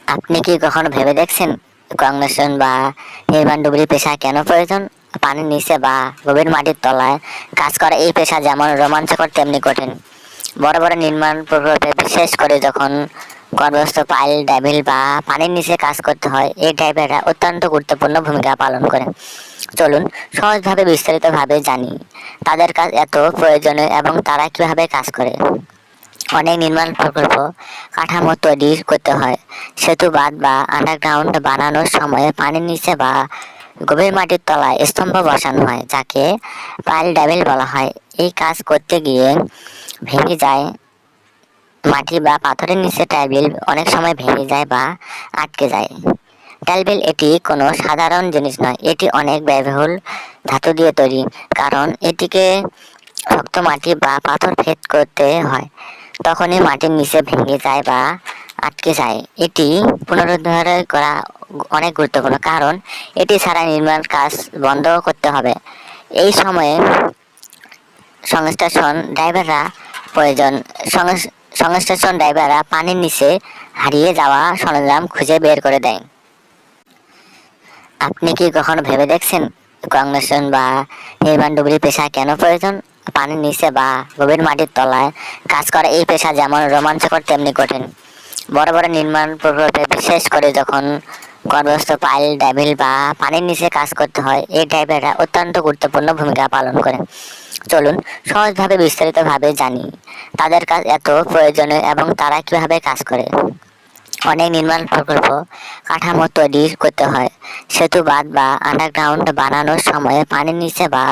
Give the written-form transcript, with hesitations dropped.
আপনি কি কখনো ভেবে দেখছেন কংগ্রেশন বা নির্মাণ ডুবুরি পেশা কেন প্রয়োজন? পানির নিচে বা গভীর মাটির তলায় কাজ করা এই পেশা যেমন রোমাঞ্চকর তেমনি কঠিন। বড় বড় নির্মাণ প্রকল্পে বিশেষ করে যখন গর্ভস্থ পাইল ড্যাভিল বা পানির নিচে কাজ করতে হয়, এই ড্রাইভাররা অত্যন্ত গুরুত্বপূর্ণ ভূমিকা পালন করে। চলুন সহজভাবে বিস্তারিতভাবে জানি তাদের কাজ এত প্রয়োজনীয় এবং তারা কিভাবে কাজ করে। অনেক নির্মাণ প্রকল্প কাঠামো তৈরি করতে হয়। সেতু বাঁধ বা আন্ডারগ্রাউন্ড বানানোর সময় পানির নিচে বা গভীর মাটির তলায় স্তম্ভ বসানো হয়, যাকে পাইল ড্যাভিল বলা হয়। এই কাজ করতে গিয়ে ভেঙে যায় মাটি বা পাথরের নিচে টাইলবিল অনেক সময় ভেঙে যায় বা আটকে যায়। টাইলবিল এটি কোনো সাধারণ জিনিস নয়, এটি অনেক ব্যয়বহুল ধাতু দিয়ে তৈরি, কারণ এটিকে শক্ত মাটি বা পাথর ভেদ করতে হয়। তখনই মাটির নিচে ভেঙে যায় বা আটকে যায়। এটি পুনরুদ্ধার করা অনেক গুরুত্বপূর্ণ, কারণ এটি ছাড়া নির্মাণ কাজ বন্ধ করতে হবে। এই সময়ে সংস্থাসন ড্রাইভাররা প্রয়োজন। সংস্থাসন ড্রাইভাররা পানির নিচে হারিয়ে যাওয়া সরঞ্জাম খুঁজে বের করে দেয়। আপনি কি কখনো ভেবে দেখছেন কংগ্রেশন বা নির্মাণ ডুবুরি পেশা কেন প্রয়োজন? পানির নিচে বা গভীর মাটির তলায় কাজ করা এই পেশা যেমন রোমাঞ্চকর তেমনি কঠিন। বড় বড় নির্মাণ প্রকল্পে বিশেষ করে যখন গর্ভস্থ পাইল ড্যাভিল বা পানির নিচে কাজ করতে হয়, এই ড্রাইভাররা অত্যন্ত গুরুত্বপূর্ণ ভূমিকা পালন করে। চলুন সহজভাবে বিস্তারিতভাবে জানি তাদের কাজ এত প্রয়োজনীয় এবং তারা কিভাবে কাজ করে। অনেক নির্মাণ প্রকল্প কাঠামো তৈরি করতে হয়। সেতু বাঁধ বা আন্ডারগ্রাউন্ড বানানোর সময় পানির নিচে বা